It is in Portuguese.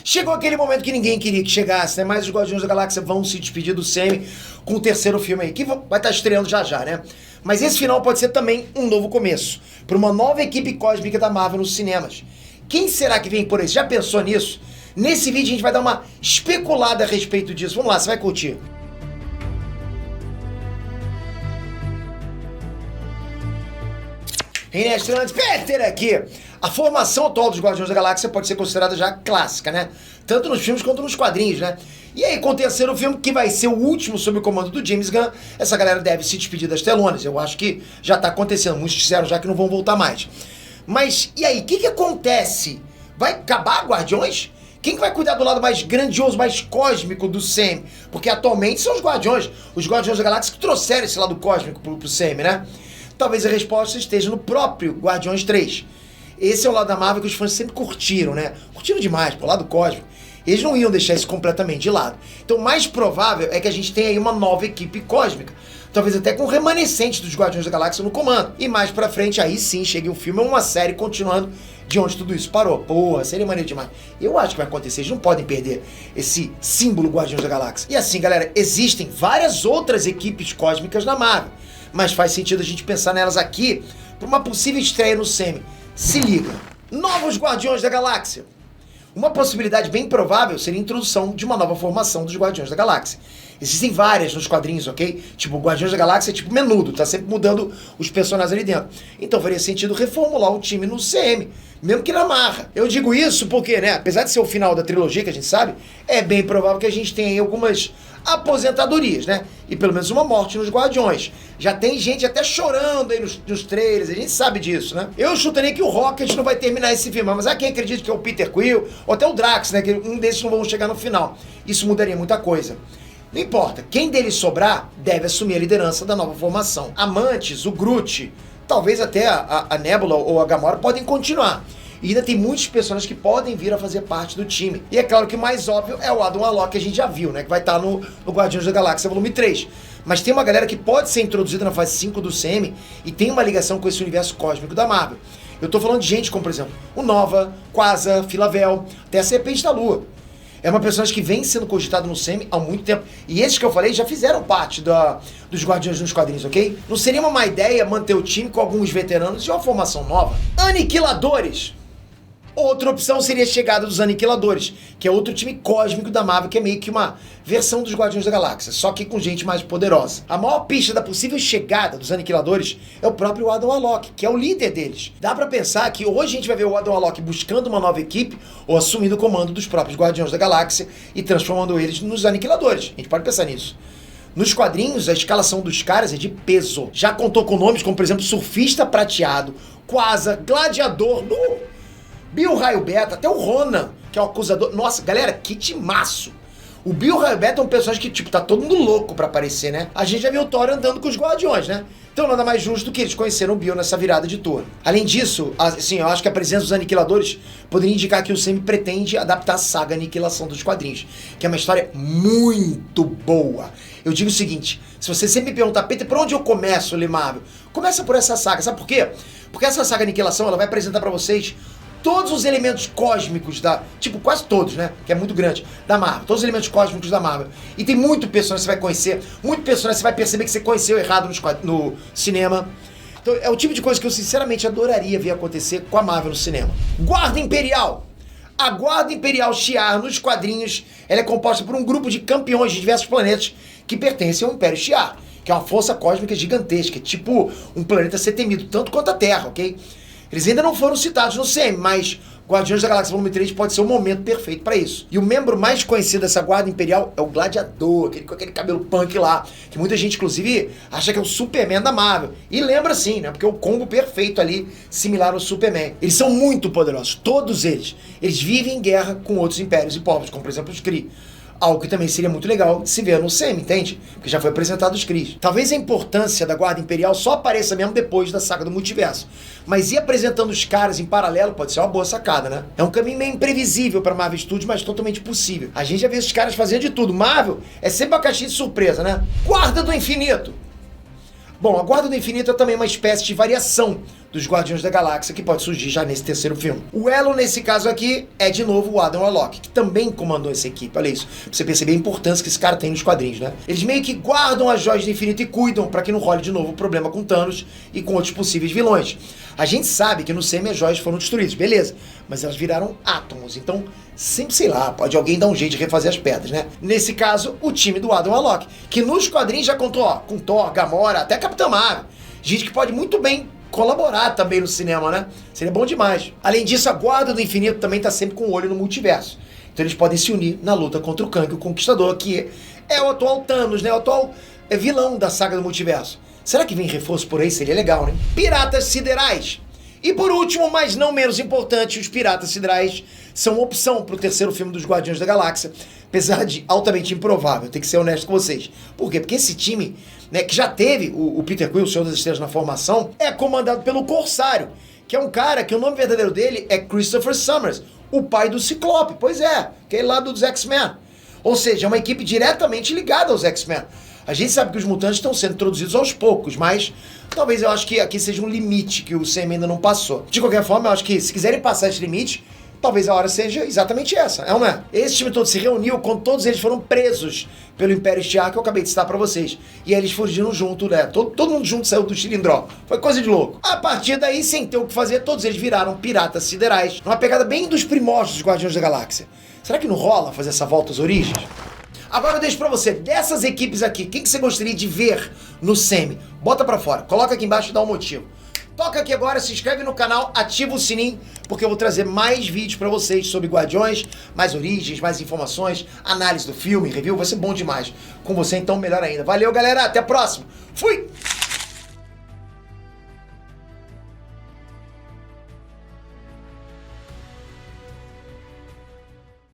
Chegou aquele momento que ninguém queria que chegasse, né? Mas os Guardiões da Galáxia vão se despedir do Sam com o terceiro filme aí, que vai estar estreando já já, né? Mas esse final pode ser também um novo começo para uma nova equipe cósmica da Marvel nos cinemas. Quem será que vem por aí? Você já pensou nisso? Nesse vídeo a gente vai dar uma especulada a respeito disso. Vamos lá, você vai curtir. Reinestrantes, Peter aqui. A formação atual dos Guardiões da Galáxia pode ser considerada já clássica, né? Tanto nos filmes quanto nos quadrinhos, né? E aí, com o terceiro filme, que vai ser o último sob o comando do James Gunn, essa galera deve se despedir das telonas. Eu acho que já tá acontecendo. Muitos disseram já que não vão voltar mais. Mas, e aí, o que acontece? Vai acabar Guardiões? Quem vai cuidar do lado mais grandioso, mais cósmico do Sam? Porque atualmente são os Guardiões da Galáxia que trouxeram esse lado cósmico pro Sam, né? Talvez a resposta esteja no próprio Guardiões 3. Esse é o lado da Marvel que os fãs sempre curtiram, né? Curtiram demais, pô, lado cósmico. Eles não iam deixar isso completamente de lado. Então, o mais provável é que a gente tenha aí uma nova equipe cósmica. Talvez até com o remanescente dos Guardiões da Galáxia no comando. E mais pra frente, aí sim, chegue um filme ou uma série continuando de onde tudo isso parou. Porra, seria maneiro demais. Eu acho que vai acontecer, eles não podem perder esse símbolo Guardiões da Galáxia. E assim, galera, existem várias outras equipes cósmicas na Marvel. Mas faz sentido a gente pensar nelas aqui para uma possível estreia no Sam. Se liga. Novos Guardiões da Galáxia. Uma possibilidade bem provável seria a introdução de uma nova formação dos Guardiões da Galáxia. Existem várias nos quadrinhos, ok? Tipo, Guardiões da Galáxia é tipo menudo, tá sempre mudando os personagens ali dentro. Então faria sentido reformular o time no CM, mesmo que na marra. Eu digo isso porque, né, apesar de ser o final da trilogia, que a gente sabe, é bem provável que a gente tenha aí algumas aposentadorias, né? E pelo menos uma morte nos Guardiões. Já tem gente até chorando aí nos trailers, a gente sabe disso, né? Eu chutaria que o Rocket não vai terminar esse filme, mas há quem acredita que é o Peter Quill, ou até o Drax, né? Que um desses não vão chegar no final. Isso mudaria muita coisa. Não importa, quem deles sobrar deve assumir a liderança da nova formação. A Mantis, o Groot, talvez até a Nebula ou a Gamora podem continuar. E ainda tem muitos personagens que podem vir a fazer parte do time. E é claro que o mais óbvio é o Adam Warlock, que a gente já viu, né? Que vai estar no Guardiões da Galáxia Volume 3. Mas tem uma galera que pode ser introduzida na fase 5 do CM e tem uma ligação com esse universo cósmico da Marvel. Eu tô falando de gente como, por exemplo, o Nova, Quasar, Philavel, até a Serpente da Lua. É uma personagem que vem sendo cogitada no CM há muito tempo. E esses que eu falei já fizeram parte dos Guardiões nos quadrinhos, ok? Não seria uma má ideia manter o time com alguns veteranos e uma formação nova? Aniquiladores! Outra opção seria a chegada dos Aniquiladores, que é outro time cósmico da Marvel, que é meio que uma versão dos Guardiões da Galáxia, só que com gente mais poderosa. A maior pista da possível chegada dos Aniquiladores é o próprio Adam Warlock, que é o líder deles. Dá pra pensar que hoje a gente vai ver o Adam Warlock buscando uma nova equipe ou assumindo o comando dos próprios Guardiões da Galáxia e transformando eles nos Aniquiladores. A gente pode pensar nisso. Nos quadrinhos, a escalação dos caras é de peso. Já contou com nomes como, por exemplo, Surfista Prateado, Quasar, Gladiador, Bill Raio Beta, até o Ronan, que é o acusador. Nossa, galera, que timaço! O Bill Raio Beta é um personagem que, tipo, tá todo mundo louco pra aparecer, né? A gente já viu o Thor andando com os Guardiões, né? Então nada mais justo do que eles conheceram o Bill nessa virada de turno. Além disso, assim, eu acho que a presença dos Aniquiladores poderia indicar que o Sam pretende adaptar a saga Aniquilação dos quadrinhos, que é uma história muito boa. Eu digo o seguinte, se você sempre me perguntar, Peter, por onde eu começo, Marvel? Começa por essa saga, sabe por quê? Porque essa saga Aniquilação, ela vai apresentar pra vocês todos os elementos cósmicos tipo, quase todos, né? Que é muito grande, da Marvel. Todos os elementos cósmicos da Marvel. E tem muito personagem que você vai conhecer, muito personagem que você vai perceber que você conheceu errado no cinema. Então é o tipo de coisa que eu sinceramente adoraria ver acontecer com a Marvel no cinema. Guarda Imperial. A Guarda Imperial Shi'ar nos quadrinhos, ela é composta por um grupo de campeões de diversos planetas que pertencem ao Império Shi'ar, que é uma força cósmica gigantesca, tipo um planeta a ser temido, tanto quanto a Terra, ok? Eles ainda não foram citados no CM, mas Guardiões da Galáxia Volume 3 pode ser o momento perfeito pra isso. E o membro mais conhecido dessa Guarda Imperial é o Gladiador, com aquele cabelo punk lá, que muita gente, inclusive, acha que é o Superman da Marvel. E lembra sim, né? Porque é o combo perfeito ali, similar ao Superman. Eles são muito poderosos, todos eles. Eles vivem em guerra com outros impérios e povos, como por exemplo os Kree. Algo que também seria muito legal de se ver no CM, entende? Porque já foi apresentado os Kree. Talvez a importância da Guarda Imperial só apareça mesmo depois da saga do multiverso. Mas ir apresentando os caras em paralelo pode ser uma boa sacada, né? É um caminho meio imprevisível pra Marvel Studios, mas totalmente possível. A gente já vê esses caras fazendo de tudo. Marvel é sempre uma caixinha de surpresa, né? Guarda do Infinito. Bom, a Guarda do Infinito é também uma espécie de variação dos Guardiões da Galáxia que pode surgir já nesse terceiro filme. O elo nesse caso aqui é de novo o Adam Warlock, que também comandou essa equipe. Olha isso, pra você perceber a importância que esse cara tem nos quadrinhos, né? Eles meio que guardam as joias do infinito e cuidam pra que não role de novo o problema com Thanos e com outros possíveis vilões. A gente sabe que no Semi as joias foram destruídas, beleza, mas elas viraram átomos, então sempre, sei lá, pode alguém dar um jeito de refazer as pedras, né? Nesse caso, o time do Adam Warlock, que nos quadrinhos já contou, ó, com Thor, Gamora, até Capitã Marvel. Gente que pode muito bem colaborar também no cinema, né? Seria bom demais. Além disso, a Guarda do Infinito também tá sempre com o olho no multiverso. Então eles podem se unir na luta contra o Kang, o Conquistador, que é o atual Thanos, né? O atual vilão da saga do multiverso. Será que vem reforço por aí? Seria legal, né? Piratas Siderais. E por último, mas não menos importante, os Piratas Siderais são opção pro terceiro filme dos Guardiões da Galáxia, apesar de altamente improvável, tenho que ser honesto com vocês. Por quê? Porque esse time, né, que já teve o Peter Quill, o Senhor das Estrelas na formação, é comandado pelo Corsário, que é um cara que o nome verdadeiro dele é Christopher Summers, o pai do Ciclope, pois é, aquele lá dos X-Men. Ou seja, é uma equipe diretamente ligada aos X-Men. A gente sabe que os mutantes estão sendo introduzidos aos poucos, mas talvez eu acho que aqui seja um limite que o Sam ainda não passou. De qualquer forma, eu acho que se quiserem passar esse limite, talvez a hora seja exatamente essa, é ou não é? Esse time todo se reuniu quando todos eles foram presos pelo Império Shi'ar, que eu acabei de citar pra vocês. E aí eles fugiram junto, né? Todo mundo junto saiu do Xilindró. Foi coisa de louco. A partir daí, sem ter o que fazer, todos eles viraram piratas siderais, numa pegada bem dos primórdios dos Guardiões da Galáxia. Será que não rola fazer essa volta às origens? Agora eu deixo pra você, dessas equipes aqui, quem que você gostaria de ver no Semi? Bota pra fora, coloca aqui embaixo e dá um motivo. Toca aqui agora, se inscreve no canal, ativa o sininho, porque eu vou trazer mais vídeos pra vocês sobre Guardiões, mais origens, mais informações, análise do filme, review, vai ser bom demais. Com você então, melhor ainda. Valeu, galera, até a próxima. Fui!